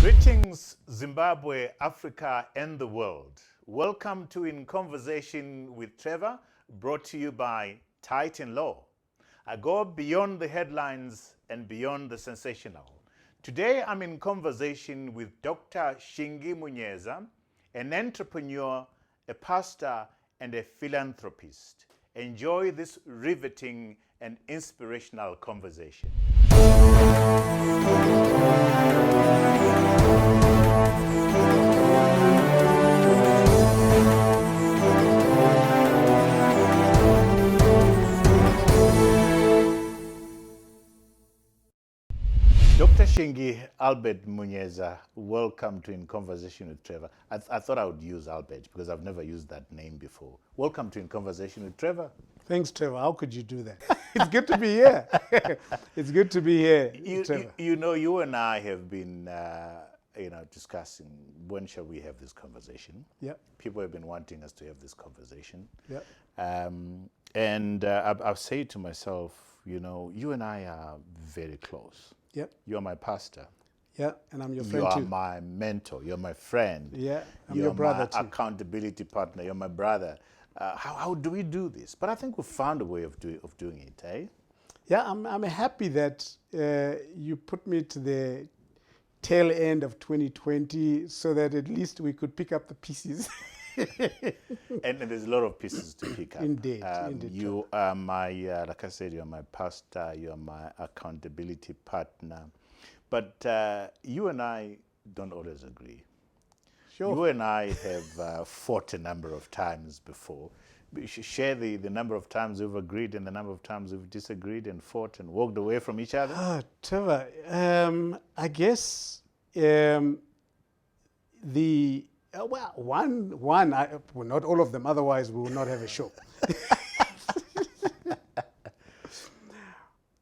Greetings, Zimbabwe, Africa, and the world. Welcome to In Conversation with Trevor, brought to you by Titan Law. I go beyond the headlines and beyond the sensational. Today, I'm in conversation with Dr. Shingi Munyeza, an entrepreneur, a pastor, and a philanthropist. Enjoy this riveting and inspirational conversation. Dr. Shingi Albert Munyeza, welcome to In Conversation with Trevor. I thought I would use Albert because I've never used that name before. Welcome to In Conversation with Trevor. Thanks, Trevor. How could you do that? It's good to be here. It's good to be here, Trevor. You and I have been, discussing when shall we have this conversation. Yeah. People have been wanting us to have this conversation. Yeah. I've said to myself, you and I are very close. Yeah. You're my pastor. Yeah, and I'm your friend You are too. my mentor. You're my friend. Yeah, I'm You're your brother my too. accountability partner. You're my brother. How do we do this? But I think we found a way of doing it, eh? Yeah, I'm happy that you put me to the tail end of 2020 so that at least we could pick up the pieces. And there's a lot of pieces to pick up. Indeed. You are my, like I said, you're my pastor, you're my accountability partner. But you and I don't always agree. Sure. You and I have fought a number of times before. We should share the number of times we've agreed and the number of times we've disagreed and fought and walked away from each other. Trevor, I guess not all of them, otherwise we will not have a show.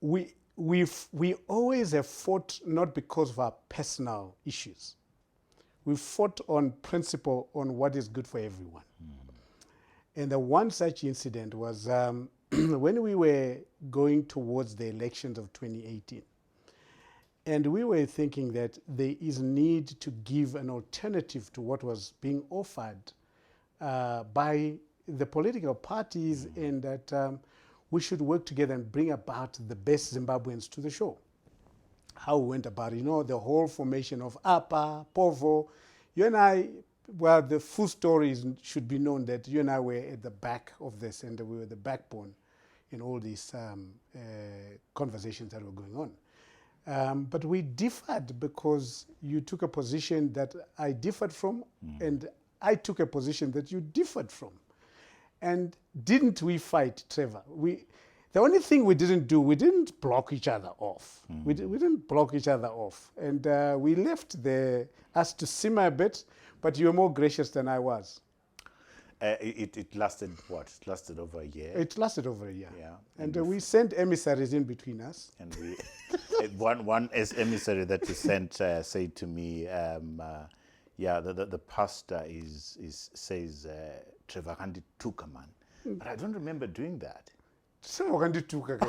We always have fought not because of our personal issues. We fought on principle on what is good for everyone. And the one such incident was when we were going towards the elections of 2018. And we were thinking that there is need to give an alternative to what was being offered by the political parties, and that we should work together and bring about the best Zimbabweans to the show. How we went about it, the whole formation of APA, POVO. You and I, well, the full story should be known that you and I were at the back of this, and we were the backbone in all these conversations that were going on. But we differed because you took a position that I differed from, and I took a position that you differed from. And didn't we fight, Trevor? The only thing we didn't do, we didn't block each other off. We didn't block each other off. And we left us to simmer a bit, but you were more gracious than I was. It lasted what? It lasted over a year. It lasted over a year. Yeah. And we sent emissaries in between us. And we, one emissary that you sent said to me, the pastor says, Trevor Kandi Tuka man. But I don't remember doing that. So Kandi Tuka.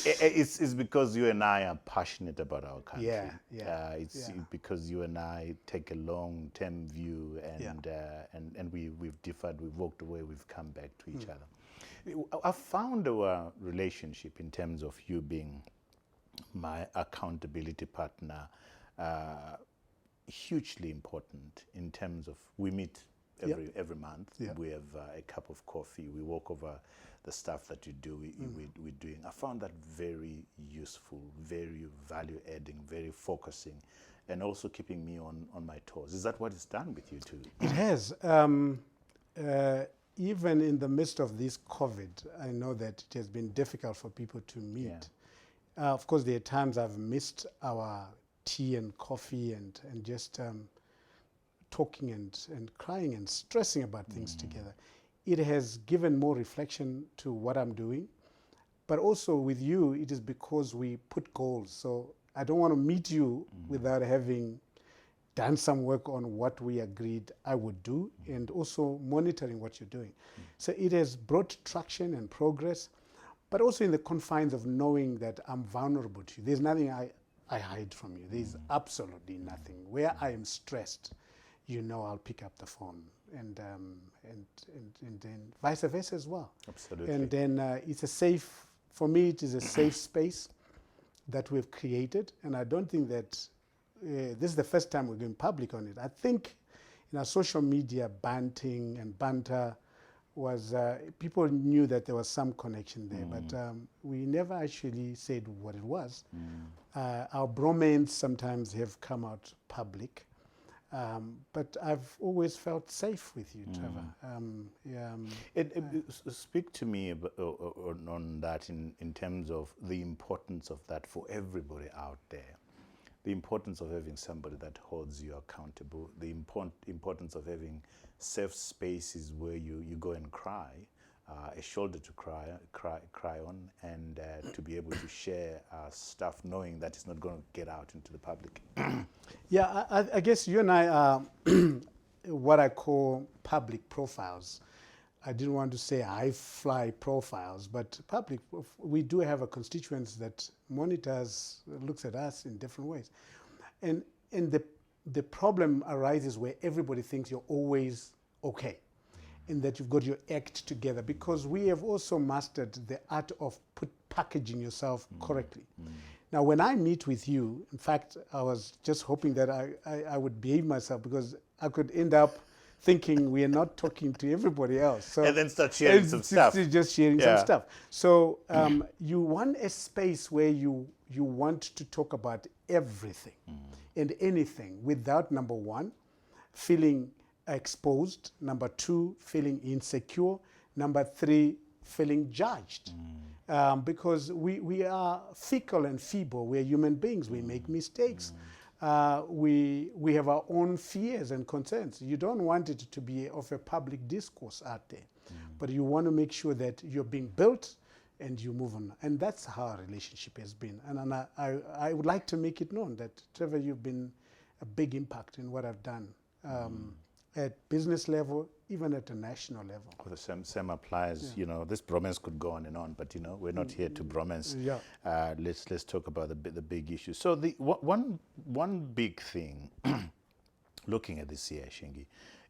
It's because you and I are passionate about our country. It's because you and I take a long-term view, and we've differed, we've walked away, we've come back to each other. I found our relationship in terms of you being my accountability partner hugely important in terms of we meet every month. We have a cup of coffee. We walk over the stuff that you do, we're doing. I found that very useful, very value-adding, very focusing, and also keeping me on my toes. Is that what it's done with you too? It has. Even in the midst of this COVID, I know that it has been difficult for people to meet. Of course, there are times I've missed our tea and coffee and just talking and crying and stressing about things together. It has given more reflection to what I'm doing. But also with you, it is because we put goals. So I don't want to meet you without having done some work on what we agreed I would do, and also monitoring what you're doing. So it has brought traction and progress. but also in the confines of knowing that I'm vulnerable to you. There's nothing I hide from you. There's absolutely nothing. Where I am stressed, you know, I'll pick up the phone, and then vice versa as well. Absolutely. And then it's a safe, for me, it is a safe space that we've created, and I don't think that this is the first time we're going public on it. I think in our social media banting and banter was, people knew that there was some connection there, but we never actually said what it was. Our bromance sometimes have come out public, but I've always felt safe with you, Trevor. Speak to me on that in terms of the importance of that for everybody out there. The importance of having somebody that holds you accountable, the importance of having safe spaces where you go and cry, a shoulder to cry on, and to be able to share stuff knowing that it's not going to get out into the public. Yeah, I guess you and I are what I call public profiles. I didn't want to say high-fly profiles, but public, we do have a constituency that monitors, looks at us in different ways. And the problem arises where everybody thinks you're always okay, and that you've got your act together, because we have also mastered the art of packaging yourself correctly. Now, when I meet with you, in fact, I was just hoping that I would behave myself, because I could end up thinking we are not talking to everybody else. So and then start sharing some stuff. Just sharing some stuff. So you want a space where you want to talk about everything and anything without, number one, feeling exposed, number two, feeling insecure, number three, feeling judged. Because we are fickle and feeble. We are human beings. We make mistakes. We have our own fears and concerns. You don't want it to be of a public discourse out there, but you want to make sure that you're being built and you move on. And that's how our relationship has been. And I would like to make it known that, Trevor, you've been a big impact in what I've done at business level, even at a national level. Well, the same applies. You know, this bromance could go on and on, but you know, we're not here to bromance. Let's talk about the big issue. So the one big thing, looking at this here, Shingi,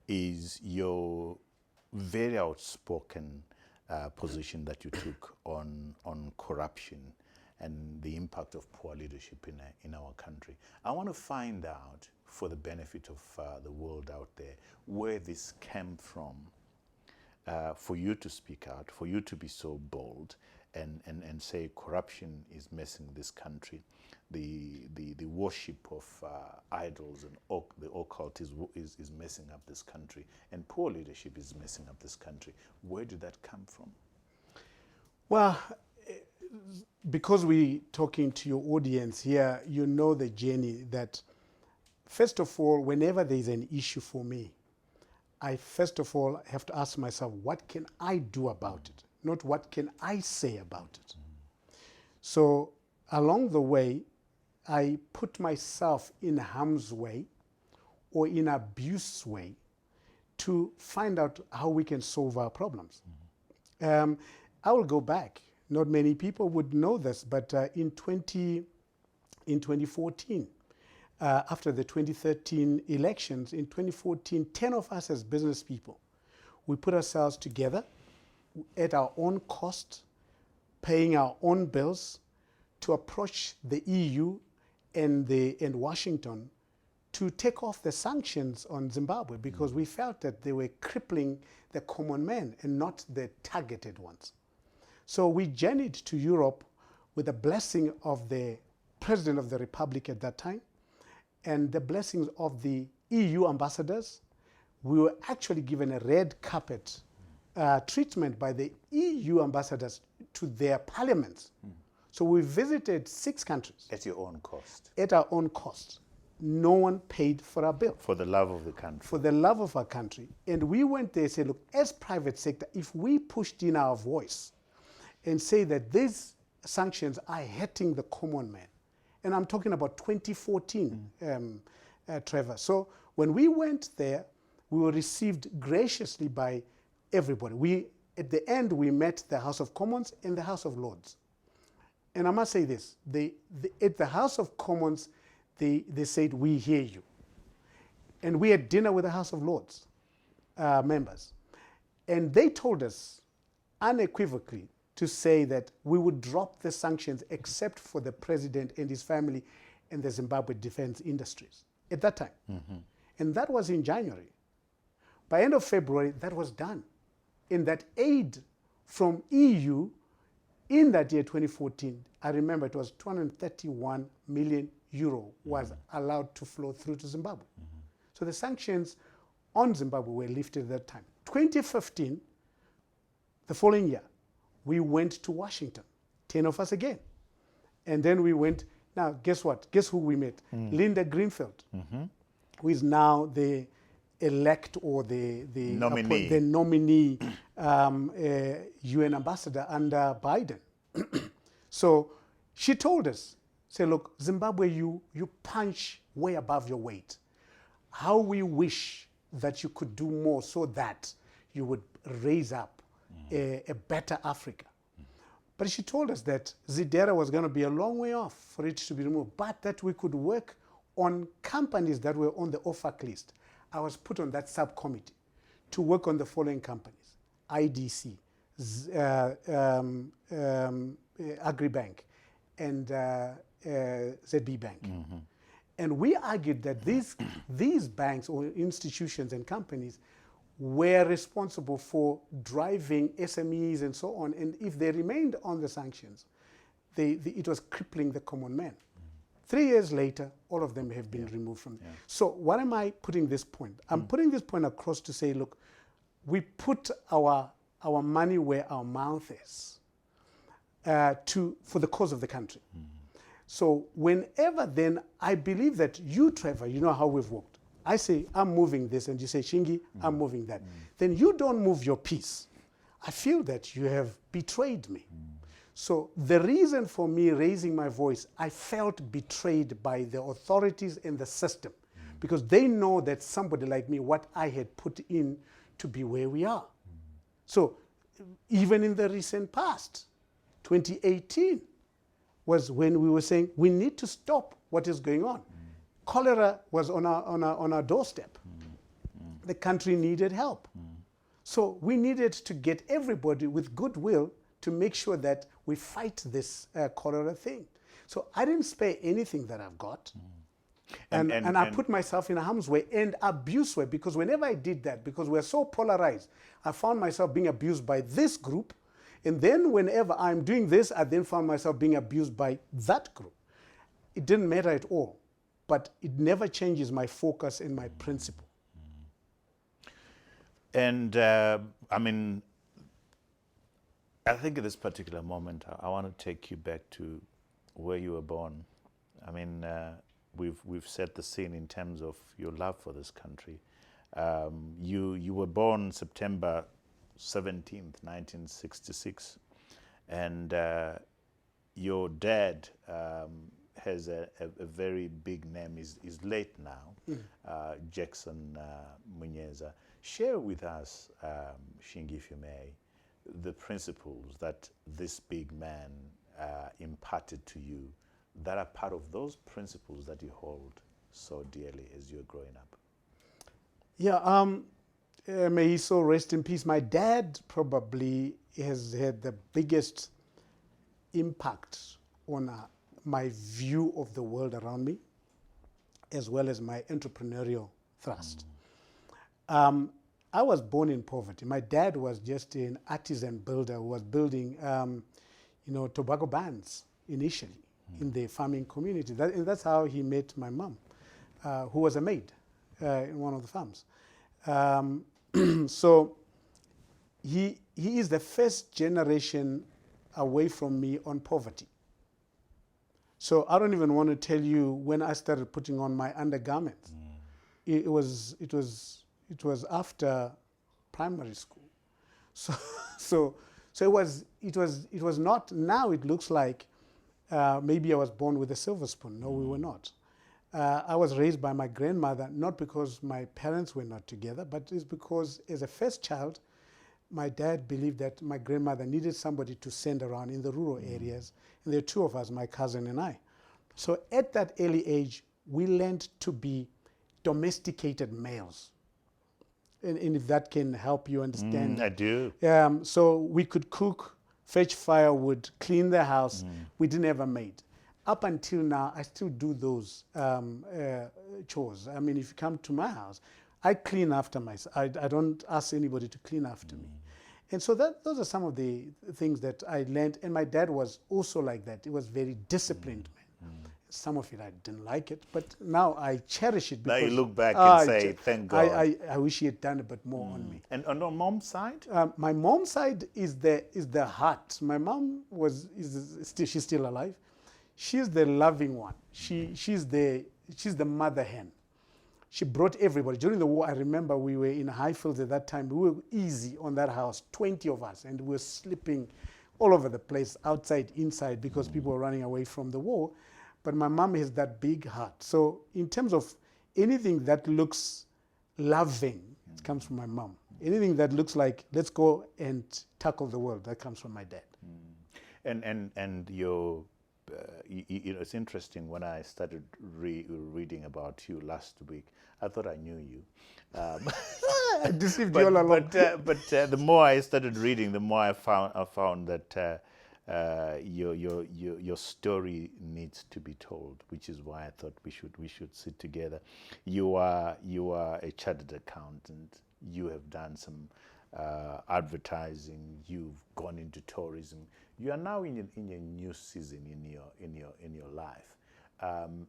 is your very outspoken position that you took on corruption and the impact of poor leadership in our country. I want to find out, for the benefit of the world out there, where this came from, for you to speak out, for you to be so bold and say corruption is messing this country. The worship of idols and the occult is messing up this country, and poor leadership is messing up this country. Where did that come from? Well, because we're talking to your audience here, you know the journey that, first of all, whenever there's an issue for me, I first of all have to ask myself, what can I do about it? Not what can I say about it. So along the way, I put myself in harm's way or in abuse way to find out how we can solve our problems. I will go back. Not many people would know this, but in 2014, after the 2013 elections, in 2014, 10 of us as business people, we put ourselves together at our own cost, paying our own bills, to approach the EU and Washington to take off the sanctions on Zimbabwe, because we felt that they were crippling the common man and not the targeted ones. So we journeyed to Europe with the blessing of the President of the Republic at that time and the blessings of the EU ambassadors. We were actually given a red carpet treatment by the EU ambassadors to their parliaments. So we visited 6 countries. At your own cost? At our own cost. No one paid for our bill. For the love of the country? For the love of our country. And we went there and said, look, as private sector, if we pushed in our voice and say that these sanctions are hurting the common man, and I'm talking about 2014, Trevor. So when we went there, we were received graciously by everybody. We at the end, we met the House of Commons and the House of Lords. And I must say this, at the House of Commons, they said, we hear you. And we had dinner with the House of Lords members. And they told us unequivocally to say that we would drop the sanctions except for the president and his family and the Zimbabwe defense industries at that time. And that was in January. By end of February, that was done. And that aid from EU in that year, 2014, I remember it was 231 million euro was allowed to flow through to Zimbabwe. So the sanctions on Zimbabwe were lifted at that time. 2015, the following year, we went to Washington, 10 of us again. And then we went, now guess what? Guess who we met? Linda Greenfield, who is now the elect or the nominee UN ambassador under Biden. So she told us, say, look, Zimbabwe, you punch way above your weight. How we wish that you could do more so that you would raise up a better Africa. But she told us that Zidera was going to be a long way off for it to be removed, but that we could work on companies that were on the OFAC list. I was put on that subcommittee to work on the following companies: IDC, Agribank, and ZB Bank. And we argued that these banks or institutions and companies were responsible for driving SMEs and so on. And if they remained on the sanctions, it was crippling the common man. 3 years later, all of them have been removed from. So what am I putting this point? I'm putting this point across to say, look, we put our money where our mouth is for the cause of the country. So whenever then, I believe that you, Trevor, you know how we've worked. I say, I'm moving this, and you say, Shingi, I'm moving that. Then you don't move your piece. I feel that you have betrayed me. So the reason for me raising my voice, I felt betrayed by the authorities and the system, because they know that somebody like me, what I had put in to be where we are. So even in the recent past, 2018 was when we were saying we need to stop what is going on. Cholera was on our doorstep. The country needed help. So we needed to get everybody with goodwill to make sure that we fight this cholera thing. So I didn't spare anything that I've got. And I put myself in harm's way and abuse way, because whenever I did that, because we're so polarized, I found myself being abused by this group. And then whenever I'm doing this, I then found myself being abused by that group. It didn't matter at all, but it never changes my focus and my principle. And I mean, I think at this particular moment, I want to take you back to where you were born. I mean, we've set the scene in terms of your love for this country. You were born September 17th, 1966, and your dad has a very big name. He's late now, Jackson Munyeza. Share with us, Shingi, if you may, the principles that this big man imparted to you that are part of those principles that you hold so dearly as you're growing up. Yeah, may he so rest in peace. My dad probably has had the biggest impact on my view of the world around me, as well as my entrepreneurial thrust. I was born in poverty. My dad was just an artisan builder who was building, tobacco barns initially in the farming community. And that's how he met my mom, who was a maid in one of the farms. So he is the first generation away from me on poverty. So I don't even want to tell you when I started putting on my undergarments. It was after primary school. So it was not. Now it looks like maybe I was born with a silver spoon. No, we were not. I was raised by my grandmother, not because my parents were not together, but it's because as a first child, my dad believed that my grandmother needed somebody to send around in the rural areas. And there are two of us, my cousin and I. So at that early age, we learned to be domesticated males. And if that can help you understand. I do. So we could cook, fetch firewood, clean the house. We didn't have a maid. Up until now, I still do those chores. I mean, if you come to my house, I clean after myself. I don't ask anybody to clean after me. And so those are some of the things that I learned. And my dad was also like that. He was very disciplined man. Some of it I didn't like it, but now I cherish it. Now you look back and say, thank God. I wish he had done a bit more on me. And on mom's side? My mom's side is the heart. My mom she's still alive. She's the loving one. She's the mother hen. She brought everybody. During the war, I remember we were in Highfields at that time. We were easy on that house, 20 of us, and we were sleeping all over the place, outside, inside, because people were running away from the war. But my mom has that big heart. So in terms of anything that looks loving, it comes from my mom. Anything that looks like, let's go and tackle the world, that comes from my dad. And your, you know, it's interesting, when I started reading about you last week, I thought I knew you. I deceived you all along. But the more I started reading, the more I found that your story needs to be told, which is why I thought we should sit together. You are a chartered accountant. You have done some advertising. You've gone into tourism. You are now in your new season in your life, and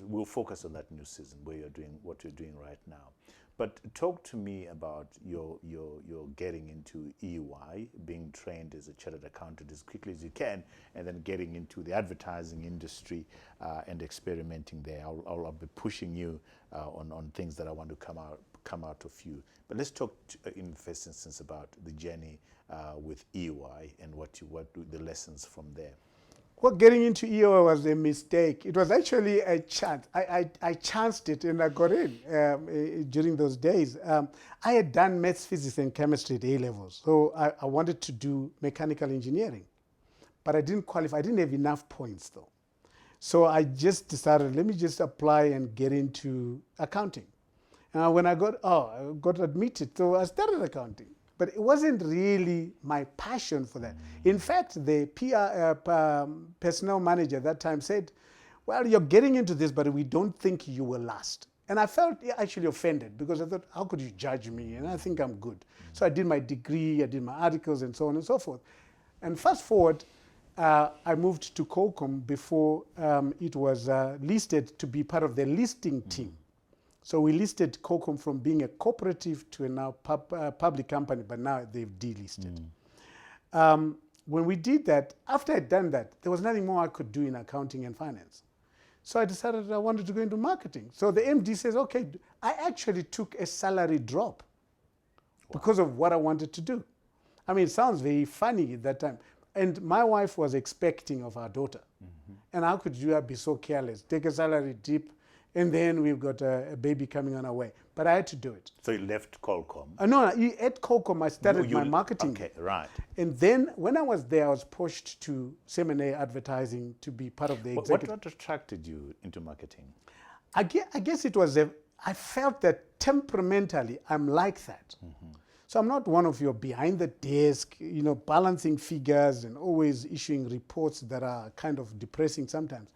we'll focus on that new season where what you're doing right now. But talk to me about your getting into EY, being trained as a chartered accountant as quickly as you can, and then getting into the advertising industry and experimenting there. I'll be pushing you on things that I want to come out of you. But let's talk in the first instance about the journey with EY and what the lessons from there. Well, getting into EY was a mistake. It was actually a chance. I chanced it and I got in during those days. I had done maths, physics, and chemistry at A-levels. So I wanted to do mechanical engineering. But I didn't qualify. I didn't have enough points, though. So I just decided, let me just apply and get into accounting. And when I got admitted, so I started accounting. But it wasn't really my passion for that. In fact, the personnel manager at that time said, well, you're getting into this, but we don't think you will last. And I felt actually offended because I thought, how could you judge me? And I think I'm good. So I did my degree, I did my articles, and so on and so forth. And fast forward, I moved to COCOM before it was listed to be part of the listing team. So we listed COCOM from being a cooperative to a now public company, but now they've delisted. When we did that, after I'd done that, there was nothing more I could do in accounting and finance. So I decided I wanted to go into marketing. So the MD says, okay, I actually took a salary drop because of what I wanted to do. I mean, it sounds very funny at that time. And my wife was expecting of our daughter. And how could you be so careless? Take a salary dip, and then we've got a baby coming on our way. But I had to do it. So you left Qualcomm? No, at Qualcomm, I started my marketing. Okay, right. And then when I was there, I was pushed to Seminary Advertising to be part of the executive. What attracted you into marketing? I guess it was I felt that temperamentally, I'm like that. So I'm not one of your behind the desk, balancing figures and always issuing reports that are kind of depressing sometimes.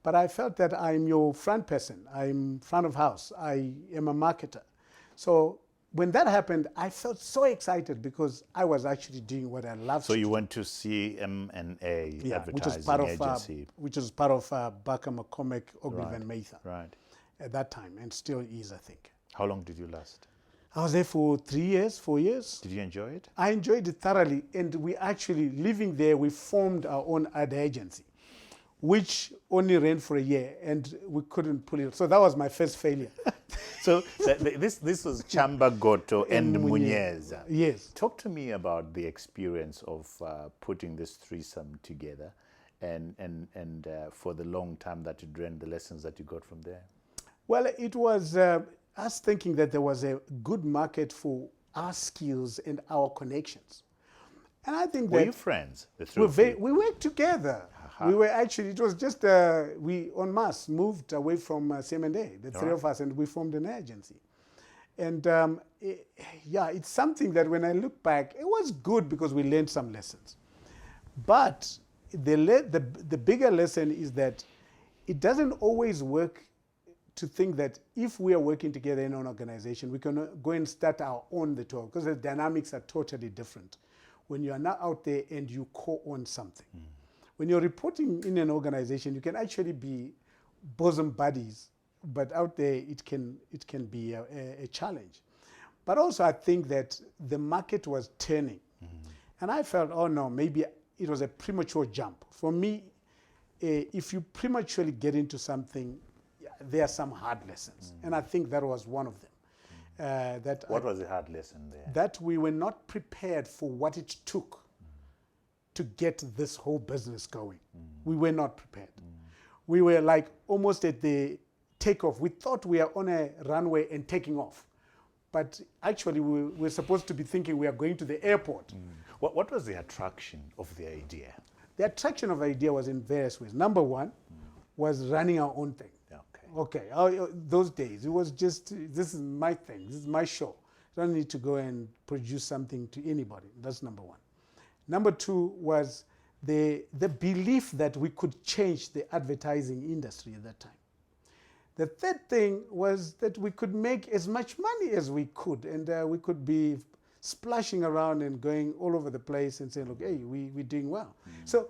But I felt that I'm your front person. I'm front of house. I am a marketer. So when that happened, I felt so excited because I was actually doing what I loved. So you went to CMNA advertising agency. Which was part of Barker McCormick, Ogilvy and Mather. Right. At that time, and still is, I think. How long did you last? I was there for 3 years, 4 years. Did you enjoy it? I enjoyed it thoroughly. And we actually, living there, we formed our own ad agency, which only ran for a year, and we couldn't pull it. So that was my first failure. So this was Chamba Goto and Munyeza. Yes. Talk to me about the experience of putting this threesome together, and for the long time that you ran, the lessons that you got from there. Well, it was us thinking that there was a good market for our skills and our connections. And I think Were that you friends, the three of you? we worked together. We were actually, it was just, we en masse moved away from CM&A, the three of us, and we formed an agency. And yeah, it's something that when I look back, it was good because we learned some lessons. But the bigger lesson is that it doesn't always work to think that if we are working together in an organization, we can go and start our own the tour, because the dynamics are totally different when you are now out there and you co-own something. When you're reporting in an organization, you can actually be bosom buddies, but out there it can be a challenge. But also I think that the market was turning. And I felt, oh no, maybe it was a premature jump. For me, if you prematurely get into something, there are some hard lessons. And I think that was one of them. What was the hard lesson there? That we were not prepared for what it took to get this whole business going. We were not prepared. We were like almost at the takeoff. We thought we are on a runway and taking off. But actually, we're supposed to be thinking we are going to the airport. What was the attraction of the idea? The attraction of the idea was in various ways. Number one was running our own thing. Okay, those days, it was just, this is my thing, this is my show. I don't need to go and produce something to anybody. That's number one. Number two was the belief that we could change the advertising industry at that time. The third thing was that we could make as much money as we could, and we could be splashing around and going all over the place and saying, look, hey, we're doing well. So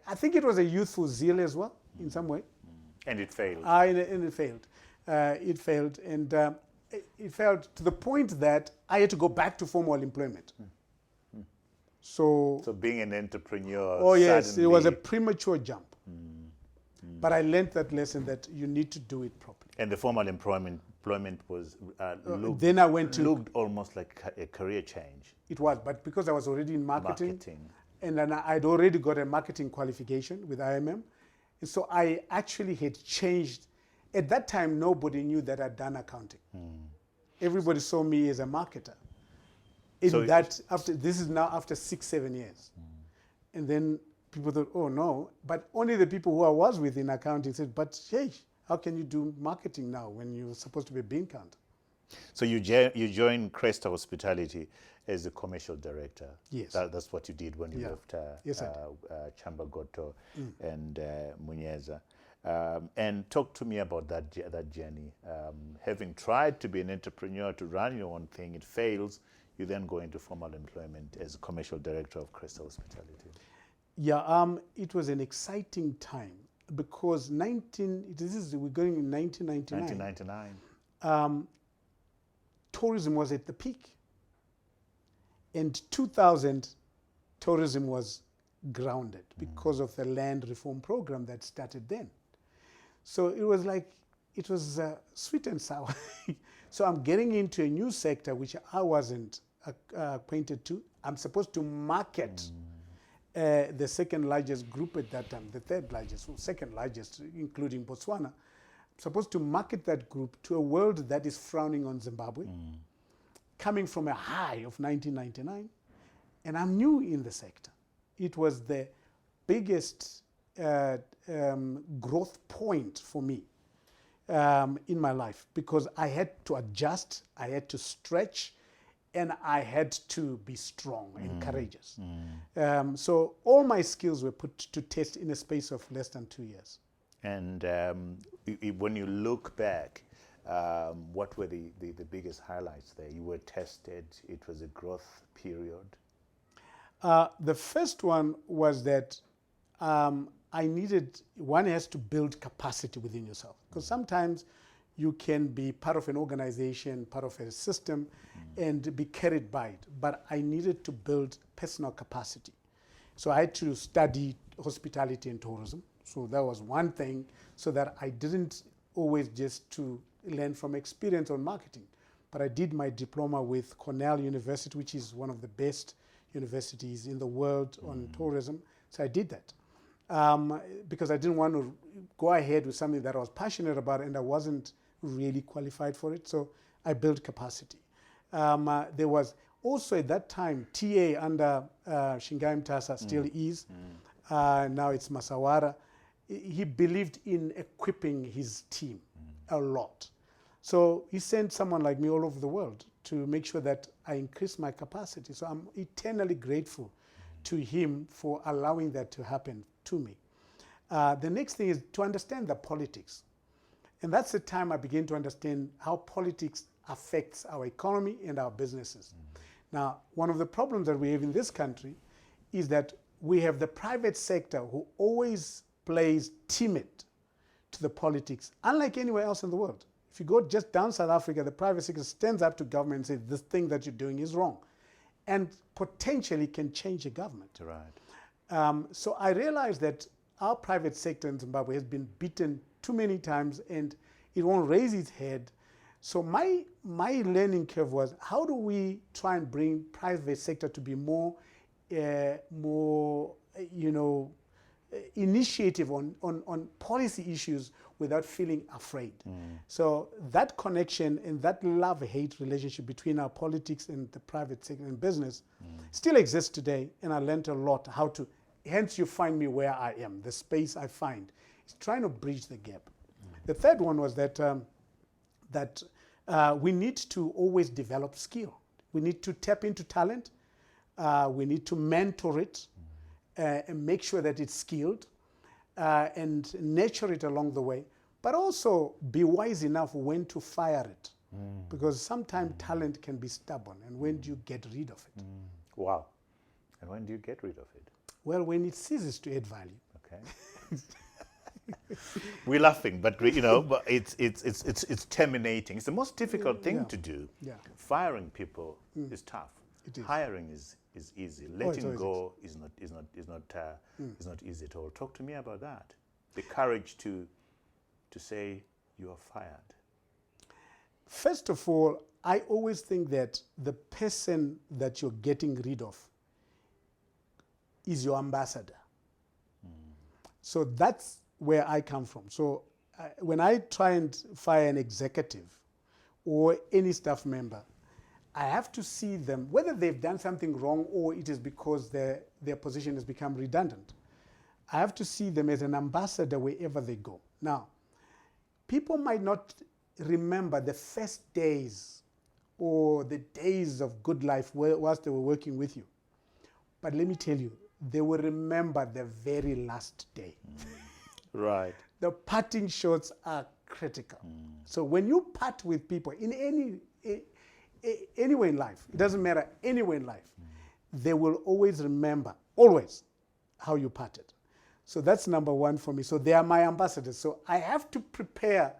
I think it was a youthful zeal as well, in some way. And it failed. And it failed. It failed, and it failed to the point that I had to go back to formal employment. So being an entrepreneur. Oh yes, it was a premature jump. But I learned that lesson that you need to do it properly. And the formal employment was then I went to looked almost like a career change. It was, but because I was already in marketing. And then I'd already got a marketing qualification with IMM. So I actually had changed. At that time, nobody knew that I'd done accounting. Everybody saw me as a marketer. This is now after 6-7 years. And then people thought, oh no. But only the people who I was with in accounting said, but hey, how can you do marketing now when you're supposed to be a bean counter? So you joined Crest Hospitality as the commercial director. Yes. That's what you did when you left Chambagoto and Munyeza. And talk to me about that journey. Having tried to be an entrepreneur, to run your own thing, it fails. You then go into formal employment as commercial director of Crest Hospitality. Yeah, it was an exciting time because we're going in 1999. 1999. Tourism was at the peak. And 2000, tourism was grounded because of the land reform program that started then. So it was like, it was sweet and sour. So I'm getting into a new sector which I wasn't acquainted to. I'm supposed to market the second largest group at that time, the third largest, or second largest, including Botswana. I'm supposed to market that group to a world that is frowning on Zimbabwe, coming from a high of 1999, and I'm new in the sector. It was the biggest growth point for me in my life because I had to adjust, I had to stretch, and I had to be strong and courageous. So all my skills were put to test in a space of less than 2 years. And when you look back, what were the biggest highlights there? You were tested, it was a growth period. The first one was that one has to build capacity within yourself. Because sometimes you can be part of an organization, part of a system, and be carried by it. But I needed to build personal capacity. So I had to study hospitality and tourism. So that was one thing, so that I didn't always just to learn from experience on marketing. But I did my diploma with Cornell University, which is one of the best universities in the world on tourism. So I did that because I didn't want to go ahead with something that I was passionate about and I wasn't really qualified for it. So I built capacity. There was also at that time, TA under Shingi Munyeza still is. Now it's Masawara. He believed in equipping his team a lot. So he sent someone like me all over the world to make sure that I increase my capacity. So I'm eternally grateful to him for allowing that to happen to me. The next thing is to understand the politics. And that's the time I began to understand how politics affects our economy and our businesses. Now, one of the problems that we have in this country is that we have the private sector who always plays timid to the politics, unlike anywhere else in the world. If you go just down South Africa, the private sector stands up to government and says, this thing that you're doing is wrong, and potentially can change a government. Right. So I realized that our private sector in Zimbabwe has been beaten too many times and it won't raise its head. So my learning curve was, how do we try and bring private sector to be more initiative on policy issues without feeling afraid. So that connection and that love-hate relationship between our politics and the private sector and business still exists today, and I learned a lot how to, hence you find me where I am, the space I find. It's trying to bridge the gap. The third one was that, we need to always develop skill. We need to tap into talent. We need to mentor it and make sure that it's skilled and nurture it along the way, but also be wise enough when to fire it. Because sometimes talent can be stubborn, and when do you get rid of it? Wow. And when do you get rid of it? Well, when it ceases to add value. Okay. We're laughing, but but it's terminating. It's the most difficult thing to do. Yeah. Firing people is tough. It is. Hiring is easy. Letting go is not easy at all. Talk to me about that. The courage to say you are fired. First of all, I always think that the person that you're getting rid of is your ambassador. So that's where I come from. So when I try and fire an executive or any staff member, I have to see them, whether they've done something wrong or it is because their position has become redundant. I have to see them as an ambassador wherever they go. Now, people might not remember the first days or the days of good life whilst they were working with you. But let me tell you, they will remember the very last day. Right. The parting shots are critical. So when you part with people in anywhere in life, it doesn't matter, anywhere in life, they will always remember, always, how you parted. So that's number one for me. So they are my ambassadors. So I have to prepare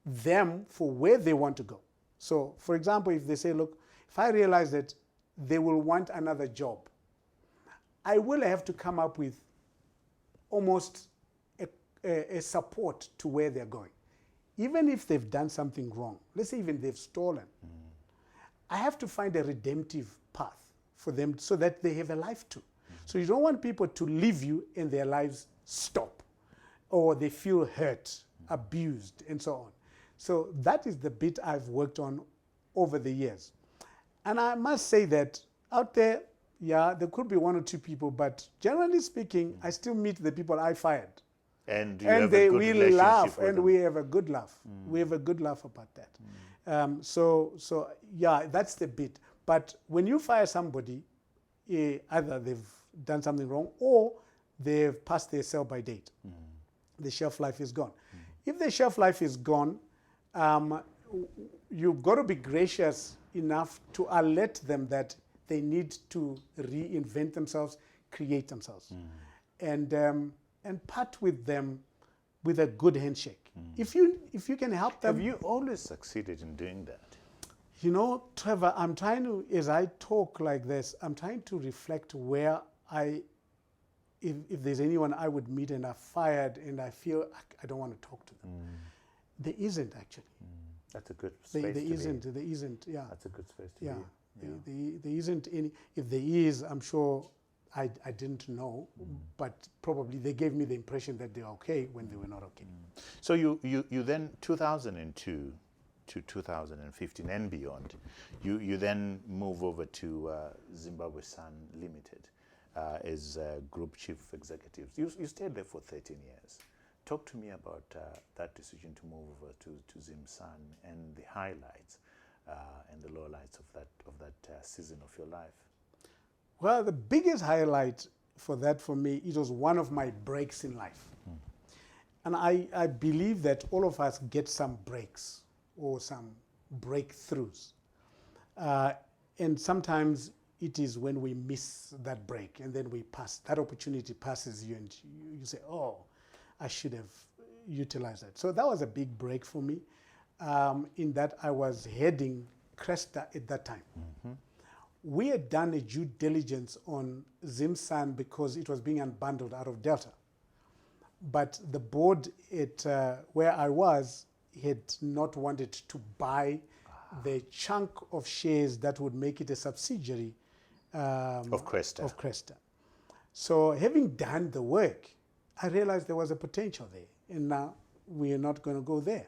them for where they want to go. So for example, if they say, look, if I realize that they will want another job, I will have to come up with almost a support to where they're going. Even if they've done something wrong, let's say even they've stolen, I have to find a redemptive path for them so that they have a life too. So you don't want people to leave you and their lives stop, or they feel hurt, abused, and so on. So that is the bit I've worked on over the years. And I must say that out there, yeah, there could be one or two people, but generally speaking, I still meet the people I fired. And you have a good relationship laugh, with and them. we have a good laugh. We have a good laugh about that. So yeah, that's the bit. But when you fire somebody, either they've done something wrong or they've passed their sell-by date. The shelf life is gone. If the shelf life is gone, you've got to be gracious enough to alert them that they need to reinvent themselves, create themselves, and part with them with a good handshake. If you can help them. Have you always succeeded in doing that? You know, Trevor, I'm trying to, as I talk like this, I'm trying to reflect where if there's anyone I would meet and I fired and I feel I don't want to talk to them. There isn't actually. That's a good space to be. There isn't, yeah. That's a good space to be. There isn't any. If there is, I'm sure I didn't know, but probably they gave me the impression that they're okay when they were not okay. So you then, 2002, to 2015 and beyond. You then move over to Zimbabwe Sun Limited as Group Chief Executive. You stayed there for 13 years. Talk to me about that decision to move over to Zimsun and the highlights and the lowlights of that season of your life. Well, the biggest highlight for me, it was one of my breaks in life. And I believe that all of us get some breaks or some breakthroughs. And sometimes it is when we miss that break and then that opportunity passes you and you say, oh, I should have utilized that. So that was a big break for me in that I was heading Crest at that time. We had done a due diligence on Zimsun because it was being unbundled out of Delta. But the board where I was had not wanted to buy the chunk of shares that would make it a subsidiary of Crest. So having done the work, I realized there was a potential there, and now we are not going to go there.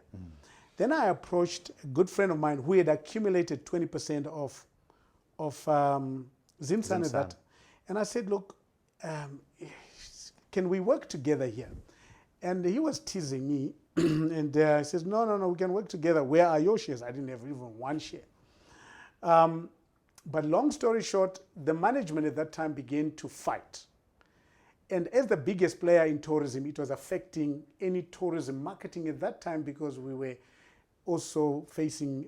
Then I approached a good friend of mine who had accumulated 20% of Zimsun at that, and I said, look, can we work together here? And he was teasing me, and he says, no, we can work together. Where are your shares? I didn't have even one share. But long story short, the management at that time began to fight. And as the biggest player in tourism, it was affecting any tourism marketing at that time because we were also facing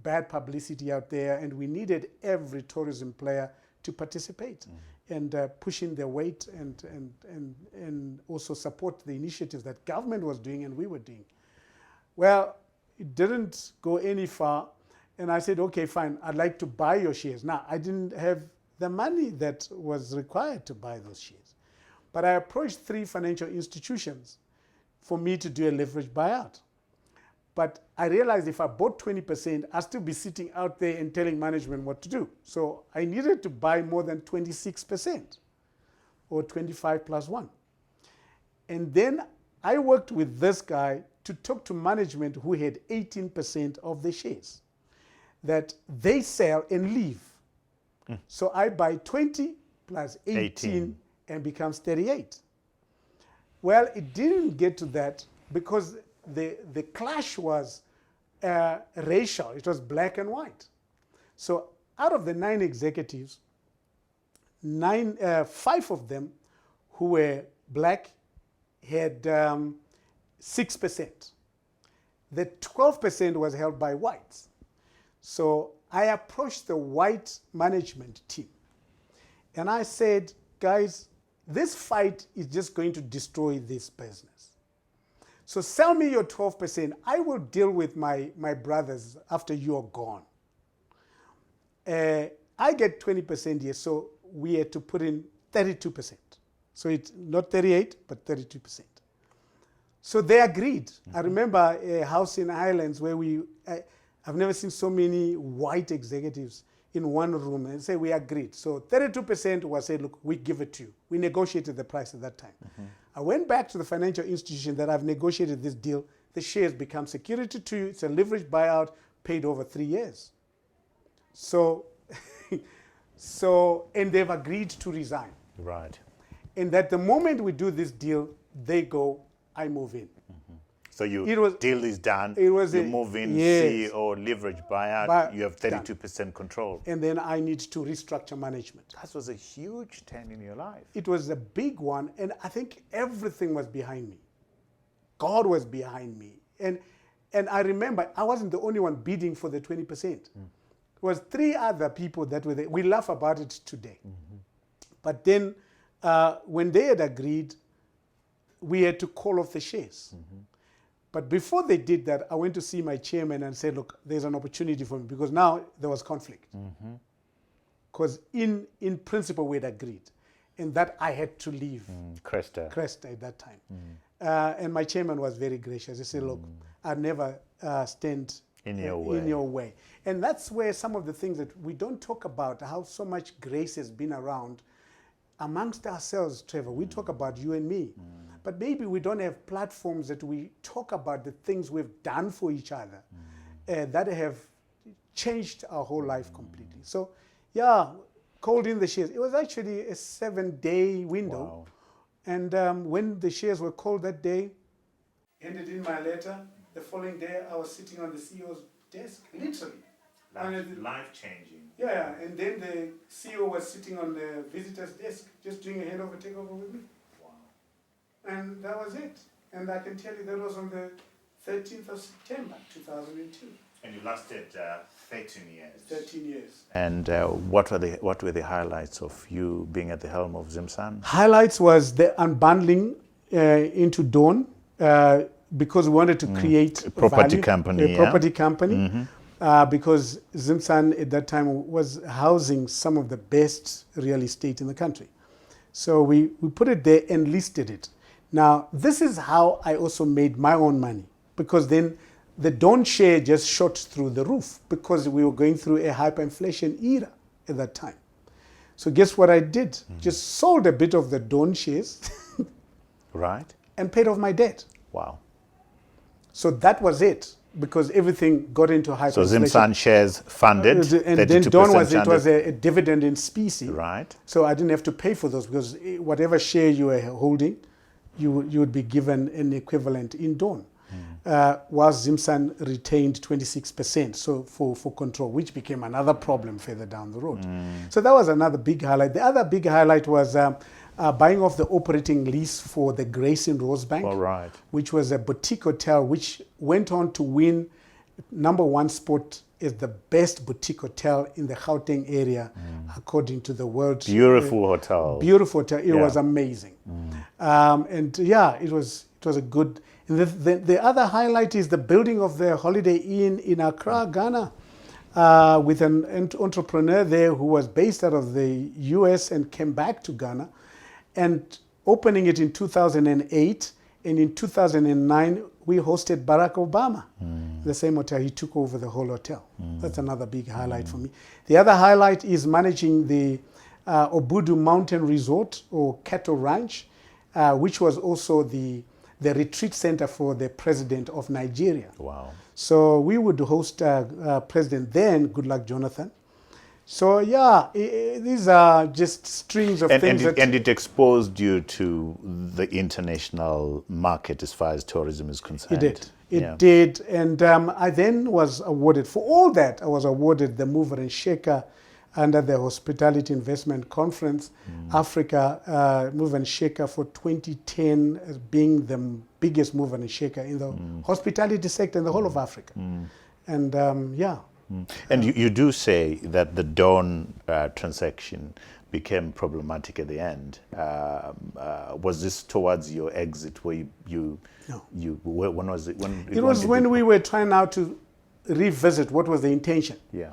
bad publicity out there, and we needed every tourism player to participate and push in their weight and also support the initiatives that government was doing and we were doing. Well, it didn't go any far, and I said, okay, fine, I'd like to buy your shares. Now, I didn't have the money that was required to buy those shares, but I approached 3 financial institutions for me to do a leverage buyout. But I realized if I bought 20%, I'd still be sitting out there and telling management what to do. So I needed to buy more than 26% or 25 plus 1. And then I worked with this guy to talk to management who had 18% of the shares that they sell and leave. So I buy 20 plus 18 and becomes 38. Well, it didn't get to that because the clash was racial. It was black and white. So out of the 9 executives, 5 of them who were black had 6%. The 12% was held by whites. So I approached the white management team and I said, guys, this fight is just going to destroy this business. So sell me your 12%. I will deal with my brothers after you're gone. I get 20% here, so we had to put in 32%. So it's not 38, but 32%. So they agreed. I remember a house in Highlands where I've never seen so many white executives in one room and say we agreed. So 32% was said, look, we give it to you. We negotiated the price at that time. I went back to the financial institution that I've negotiated this deal. The shares become security to you. It's a leverage buyout paid over 3 years. So, and they've agreed to resign. Right. And that the moment we do this deal, they go, I move in. So deal is done, you move in, yes, CEO, leverage buyout, you have 32% control. And then I need to restructure management. That was a huge turn in your life. It was a big one, and I think everything was behind me. God was behind me. And I remember I wasn't the only one bidding for the 20%. It was 3 other people that were there. We laugh about it today. But then when they had agreed, we had to call off the shares. But before they did that, I went to see my chairman and said, look, there's an opportunity for me, because now there was conflict. Because in principle, we had agreed, and that I had to leave Crest at that time. And my chairman was very gracious. He said, look, I'd never stand in your way. And that's where some of the things that we don't talk about, how so much grace has been around amongst ourselves, Trevor. We talk about you and me. But maybe we don't have platforms that we talk about the things we've done for each other. that have changed our whole life completely. So, yeah, called in the shares. It was actually a 7-day window. Wow. And when the shares were called that day, handed in my letter, the following day I was sitting on the CEO's desk, literally. Life-changing. Yeah, and then the CEO was sitting on the visitor's desk, just doing a handover takeover with me. Wow. And that was it. And I can tell you that was on the 13th of September, 2002. And you lasted 13 years. 13 years. And what were the highlights of you being at the helm of Zimsun? Highlights was the unbundling into Dawn, because we wanted to create A property value, company, a yeah? property company, because Zimsun at that time was housing some of the best real estate in the country. So we put it there and listed it. Now, this is how I also made my own money, because then the Dawn share just shot through the roof because we were going through a hyperinflation era at that time. So guess what I did? Just sold a bit of the Dawn shares Right. and paid off my debt. Wow. So that was it, because everything got into hyperinflation. So Zimsun shares funded, And then 32% Dawn was, it funded. was a dividend in specie. Right. So I didn't have to pay for those, because whatever share you were holding, you would be given an equivalent in Dawn. Whilst Zimsun retained 26%, so for control, which became another problem further down the road. So that was another big highlight. The other big highlight was buying off the operating lease for the Grace in Rosebank, All right. which was a boutique hotel which went on to win #1 spot as the best boutique hotel in the Gauteng area, according to the world. Beautiful hotel. Beautiful hotel. It Yeah. was amazing. And yeah, it was a good. And the other highlight is the building of the Holiday Inn in Accra, Ghana, with an entrepreneur there who was based out of the US and came back to Ghana, and opening it in 2008. And in 2009, we hosted Barack Obama. The same hotel. He took over the whole hotel. That's another big highlight for me. The other highlight is managing the Obudu Mountain Resort or Cattle Ranch, which was also the retreat center for the president of Nigeria. Wow. So we would host President then, Goodluck Jonathan. So yeah, these are just strings of things. And it exposed you to the international market as far as tourism is concerned. It did. It did. And I then was awarded, for all that, I was awarded the Mover and Shaker under the Hospitality Investment Conference, Africa Mover and Shaker for 2010 as being the biggest mover and shaker in the hospitality sector in the whole of Africa. And yeah. And you do say that the Dawn transaction became problematic at the end. Was this towards your exit where you No. when was it? It was when we were trying now to revisit what was the intention. Yeah.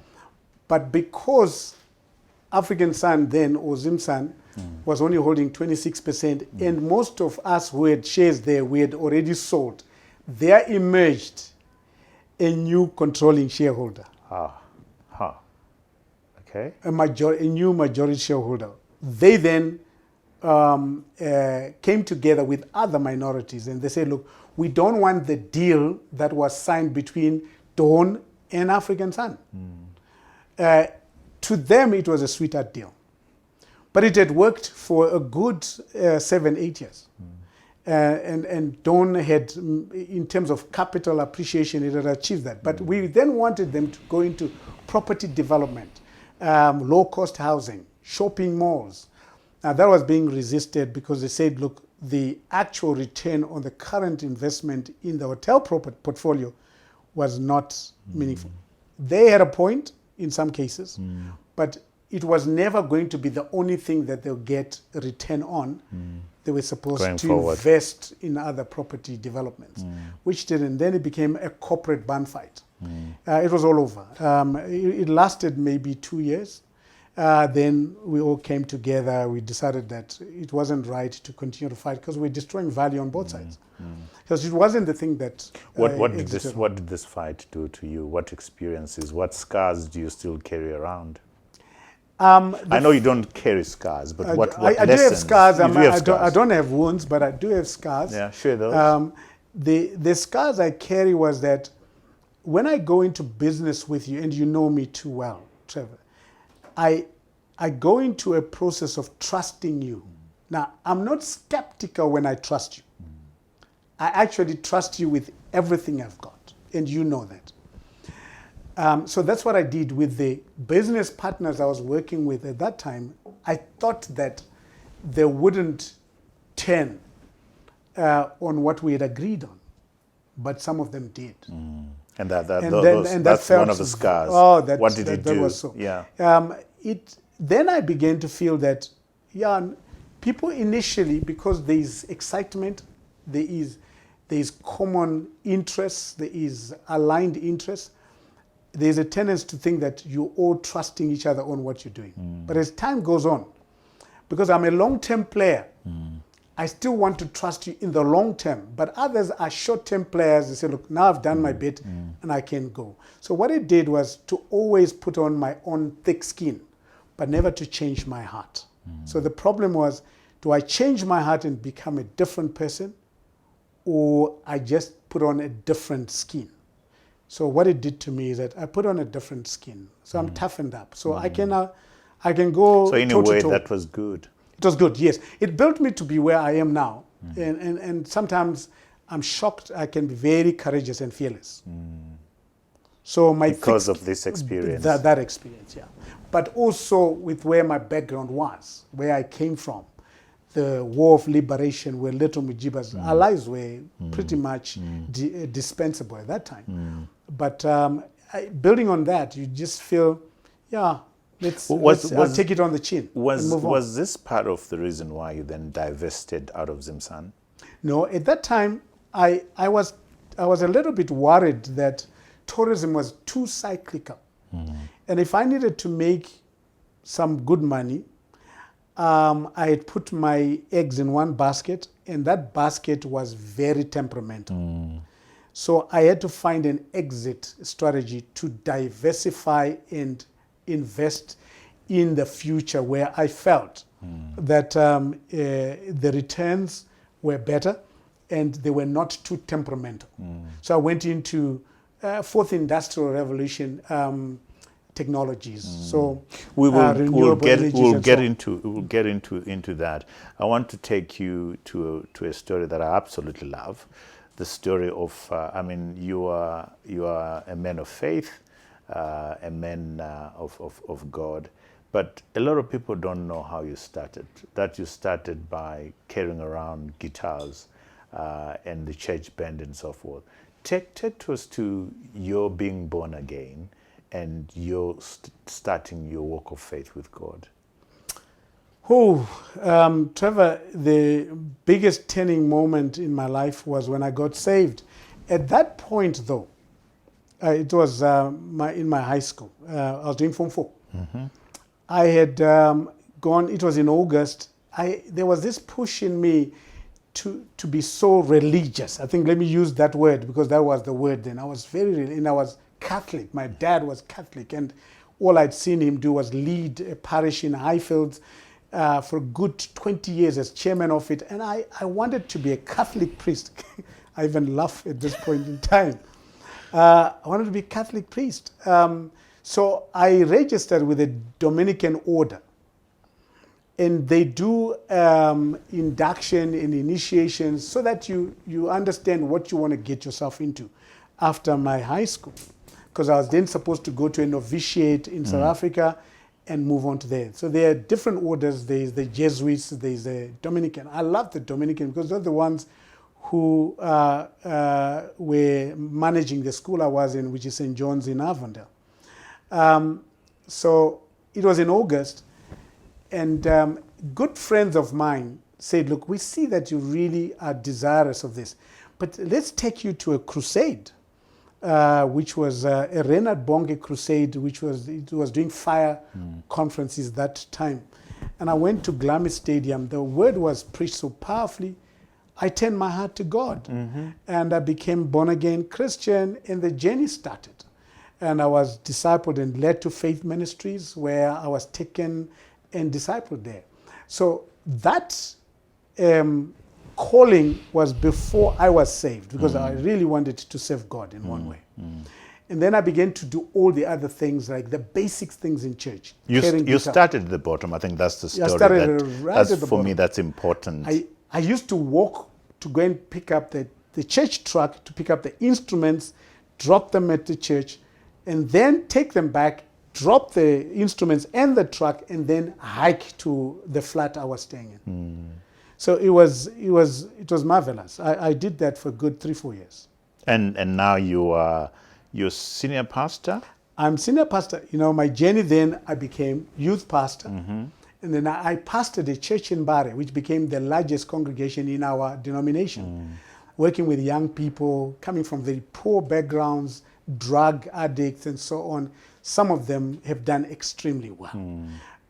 But because African Sun then, or Zimsun, was only holding 26%, and most of us who had shares there, we had already sold, there emerged a new controlling shareholder. Okay. A new majority shareholder. They then came together with other minorities, and they said, look, we don't want the deal that was signed between Dawn and African Sun. To them, it was a sweetheart deal. But it had worked for a good 7-8 years. And Dawn had, in terms of capital appreciation, it had achieved that. But we then wanted them to go into property development, low-cost housing, shopping malls. Now, that was being resisted because they said, look, the actual return on the current investment in the hotel portfolio was not meaningful. They had a point in some cases, but it was never going to be the only thing that they'll get a return on. They were supposed Going to forward. invest in other property developments, which didn't. Then it became a corporate bun fight. It was all over. It lasted maybe 2 years. Then we all came together. We decided that it wasn't right to continue to fight because we're destroying value on both sides. Because it wasn't the thing that What did existed. this fight do to you? What experiences, what scars do you still carry around? I know you don't carry scars, but what I do have lessons? scars. You do have I scars. don't have wounds, but I do have scars. Yeah, share those. The scars I carry was that when I go into business with you, and you know me too well, Trevor, I go into a process of trusting you. Now, I'm not skeptical when I trust you. I actually trust you with everything I've got, and you know that. So that's what I did with the business partners I was working with at that time. I thought that they wouldn't turn on what we had agreed on, but some of them did. And that's felt one of the scars. Oh, what did you do? That was so. Yeah. Then I began to feel that, people initially, because there is excitement, there is common interests, there is aligned interests, there is a tendency to think that you're all trusting each other on what you're doing. But as time goes on, because I'm a long-term player, I still want to trust you in the long term, but others are short-term players. They say, look, now I've done my bit and I can go. So what it did was to always put on my own thick skin, but never to change my heart. So the problem was, do I change my heart and become a different person, or I just put on a different skin? So what it did to me is that I put on a different skin. So I'm toughened up. So I can go. So in a way, that was good. It was good, yes. It built me to be where I am now. And sometimes I'm shocked I can be very courageous and fearless. So because of this experience. That experience, yeah. But also with where my background was, where I came from. The War of Liberation, where little Mujiba's our lives were pretty much dispensable at that time. But building on that, you just feel, I'll take it on the chin and move on. Was this part of the reason why you then divested out of Zimsun? No, at that time, I was a little bit worried that tourism was too cyclical. And if I needed to make some good money, I had put my eggs in one basket, and that basket was very temperamental. So I had to find an exit strategy to diversify and invest in the future, where I felt that the returns were better and they were not too temperamental. So I went into fourth industrial revolution technologies. So we'll get into that. I want to take you to a story that I absolutely love. The story of you are a man of faith, a man of God, but a lot of people don't know how you started. That you started by carrying around guitars and the church band and so forth. Take us to your being born again and your starting your walk of faith with God. Trevor, the biggest turning moment in my life was when I got saved. At that point, though, it was in my high school. I was doing Form 4. I had gone, it was in August. There was this push in me to be so religious. I think, let me use that word, because that was the word then. I was and I was Catholic. My dad was Catholic, and all I'd seen him do was lead a parish in Highfields for a good 20 years as chairman of it, and I wanted to be a Catholic priest. I even laugh at this point in time. I wanted to be a Catholic priest. So I registered with a Dominican order, and they do induction and initiations so that you understand what you want to get yourself into after my high school. Because I was then supposed to go to a novitiate in South Africa and move on to there. So there are different orders. There's the Jesuits, there's the Dominican. I love the Dominican because they're the ones who were managing the school I was in, which is St. John's in Avondale. So it was in August, and good friends of mine said, look, we see that you really are desirous of this, but let's take you to a crusade. Which was a Reinhard Bonke crusade, it was doing fire conferences that time. And I went to Glamis Stadium. The word was preached so powerfully, I turned my heart to God. And I became born-again Christian, and the journey started. And I was discipled and led to Faith Ministries, where I was taken and discipled there. So that calling was before I was saved, because I really wanted to serve God in one way. And then I began to do all the other things, like the basic things in church. You started at the bottom. I think that's the story. I started right at the for bottom. me, that's important. I used to walk to go and pick up the church truck, to pick up the instruments, drop them at the church, and then take them back, drop the instruments and the truck, and then hike to the flat I was staying in. So it was marvelous. I did that for a good 3-4 years. And now you're senior pastor? I'm senior pastor. You know, my journey then, I became youth pastor. And then I pastored a church in Bare, which became the largest congregation in our denomination, working with young people coming from very poor backgrounds, drug addicts and so on. Some of them have done extremely well.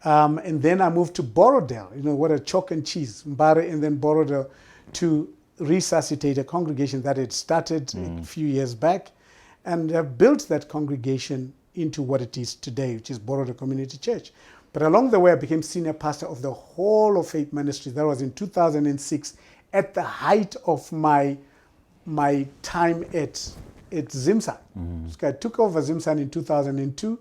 And then I moved to Borodale, you know, what a chalk and cheese, Mbare and then Borodale, to resuscitate a congregation that had started a few years back, and have built that congregation into what it is today, which is Borodale Community Church. But along the way, I became senior pastor of the whole of faith ministry. That was in 2006, at the height of my time at Zimsun. So I took over Zimsun in 2002.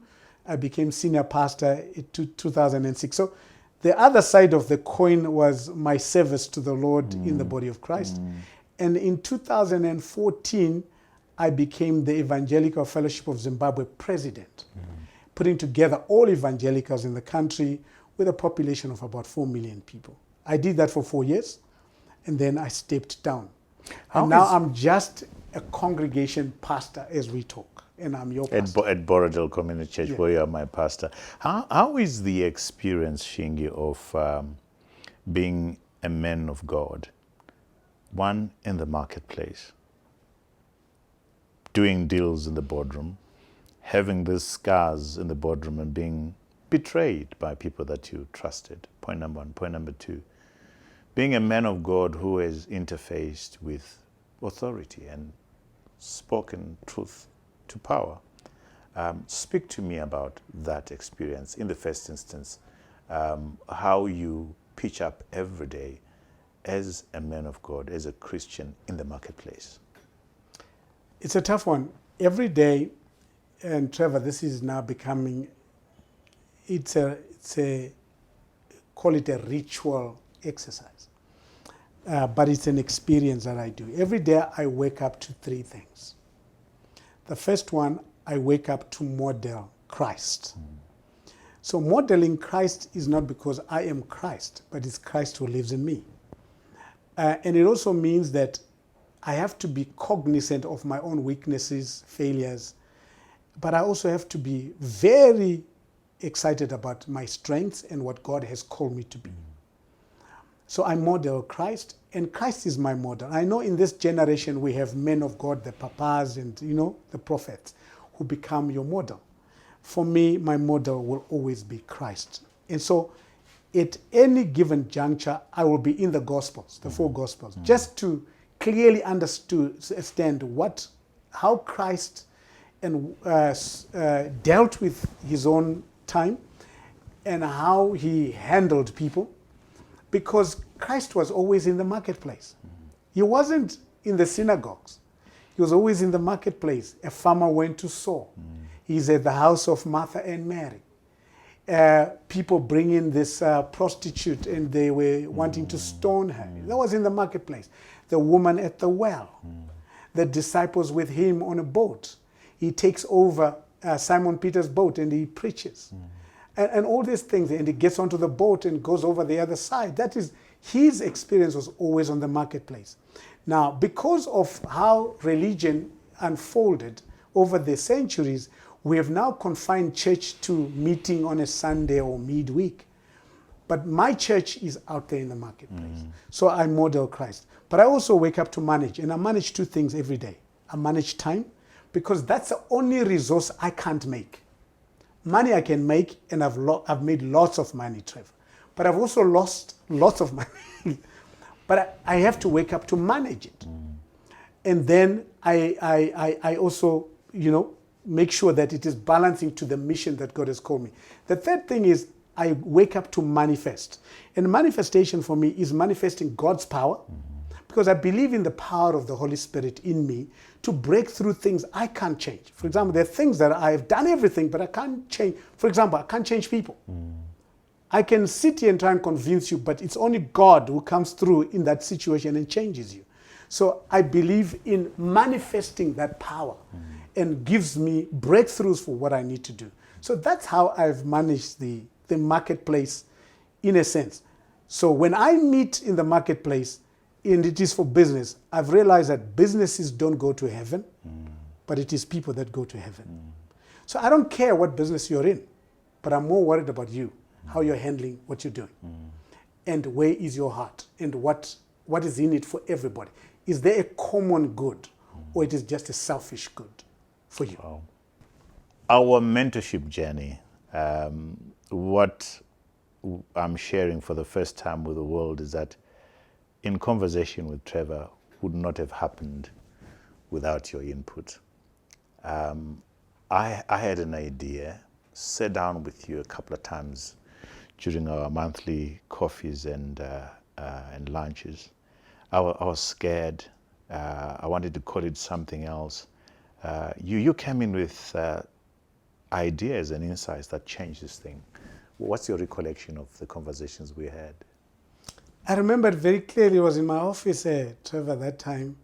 I became senior pastor in 2006. So the other side of the coin was my service to the Lord in the body of Christ. And in 2014, I became the Evangelical Fellowship of Zimbabwe president, putting together all evangelicals in the country with a population of about 4 million people. I did that for 4 years, and then I stepped down. And now I'm just a congregation pastor as we talk, and I'm your pastor. At Borodale Community Church, where you are my pastor. How is the experience, Shingi, of being a man of God, one in the marketplace, doing deals in the boardroom, having these scars in the boardroom and being betrayed by people that you trusted? Point number one. Point number two, being a man of God who has interfaced with authority and spoken truth to power. Speak to me about that experience in the first instance, how you pitch up every day as a man of God, as a Christian in the marketplace. It's a tough one. Every day, and Trevor, this is now becoming, call it a ritual exercise. But it's an experience that I do. Every day I wake up to 3 things. The first one, I wake up to model Christ. So modeling Christ is not because I am Christ, but it's Christ who lives in me. And it also means that I have to be cognizant of my own weaknesses, failures, but I also have to be very excited about my strengths and what God has called me to be. So I model Christ, and Christ is my model. I know in this generation we have men of God, the papas and, you know, the prophets, who become your model. For me, my model will always be Christ. And so at any given juncture, I will be in the Gospels, the 4 Gospels, just to clearly understand how Christ dealt with his own time and how he handled people, because Christ was always in the marketplace. He wasn't in the synagogues. He was always in the marketplace. A farmer went to sow. He's at the house of Martha and Mary. People bring in this prostitute and they were wanting to stone her. That was in the marketplace. The woman at the well. The disciples with him on a boat. He takes over Simon Peter's boat and he preaches. And all these things, and he gets onto the boat and goes over the other side. That is, his experience was always on the marketplace. Now, because of how religion unfolded over the centuries, we have now confined church to meeting on a Sunday or midweek. But my church is out there in the marketplace. So I model Christ. But I also wake up to manage, and I manage 2 things every day. I manage time, because that's the only resource I can't make. Money I can make, and I've made lots of money, Trevor. But I've also lost lots of money. But I have to wake up to manage it. And then I also, you know, make sure that it is balancing to the mission that God has called me. The third thing is I wake up to manifest. And manifestation for me is manifesting God's power, because I believe in the power of the Holy Spirit in me to break through things I can't change. For example, there are things that I've done everything, but I can't change. For example, I can't change people. I can sit here and try and convince you, but it's only God who comes through in that situation and changes you. So I believe in manifesting that power and gives me breakthroughs for what I need to do. So that's how I've managed the marketplace in a sense. So when I meet in the marketplace, and it is for business, I've realized that businesses don't go to heaven, but it is people that go to heaven. So I don't care what business you're in, but I'm more worried about you, how you're handling what you're doing. And where is your heart? And what is in it for everybody? Is there a common good, or it is just a selfish good for you? Wow. Our mentorship journey, what I'm sharing for the first time with the world is that in conversation with Trevor would not have happened without your input. I had an idea, sat down with you a couple of times during our monthly coffees and lunches. I was scared. I wanted to call it something else. You came in with ideas and insights that changed this thing. What's your recollection of the conversations we had? I remember it very clearly. It was in my office, Trevor, that time.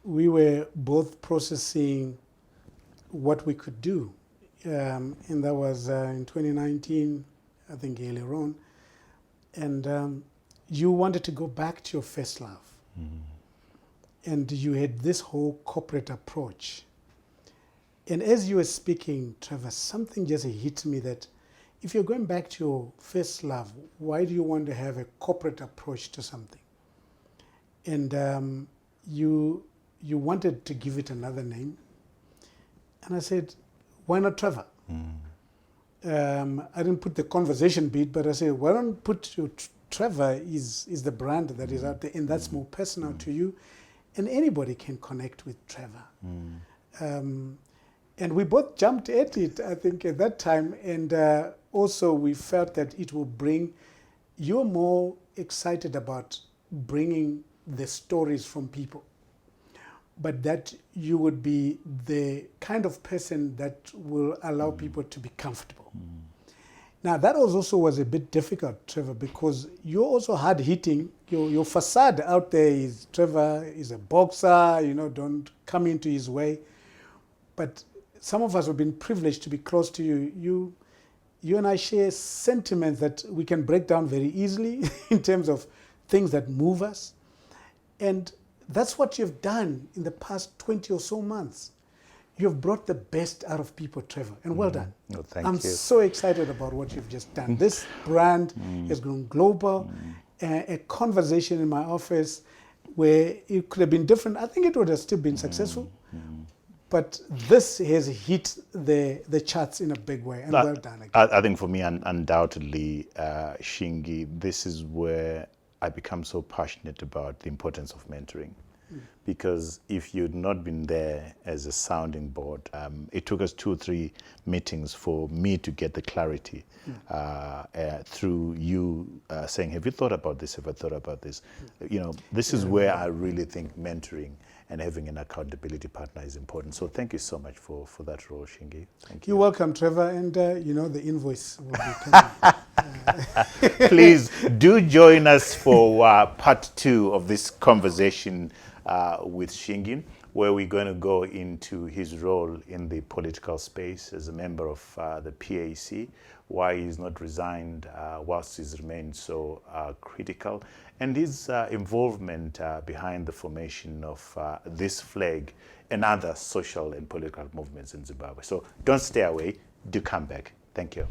We were both processing what we could do. And that was in 2019, I think earlier on. And you wanted to go back to your first love. And you had this whole corporate approach. And as you were speaking, Trevor, something just hit me that if you're going back to your first love, why do you want to have a corporate approach to something? And you wanted to give it another name. And I said, why not Trevor? I didn't put the conversation bit, but I said, why don't put your Trevor is the brand that is out there, and that's more personal to you. And anybody can connect with Trevor. And we both jumped at it, I think, at that time. And also we felt that it will bring, you're more excited about bringing the stories from people, but that you would be the kind of person that will allow people to be comfortable. Now that was a bit difficult, Trevor, because you're also hard hitting. Your facade out there is Trevor is a boxer, don't come into his way. But some of us have been privileged to be close to you. You and I share sentiments that we can break down very easily in terms of things that move us. And that's what you've done in the past 20 or so months. You've brought the best out of people, Trevor, and well done. Oh, I'm so excited about what you've just done. This brand has gone global. A conversation in my office where it could have been different, I think it would have still been successful. But this has hit the charts in a big way, and well done again. I think for me, undoubtedly, Shingi, this is where I become so passionate about the importance of mentoring. Because if you'd not been there as a sounding board, it took us 2 or 3 meetings for me to get the clarity through you saying, have you thought about this? Have I thought about this? This is where I really think mentoring and having an accountability partner is important. So thank you so much for that role, Shingi. Thank you. You're welcome, Trevor. And the invoice will be coming. Please do join us for part 2 of this conversation with Shingi, where we're going to go into his role in the political space as a member of the PAC, why he's not resigned whilst he's remained so critical, and his involvement behind the formation of this flag and other social and political movements in Zimbabwe. So don't stay away, do come back. Thank you.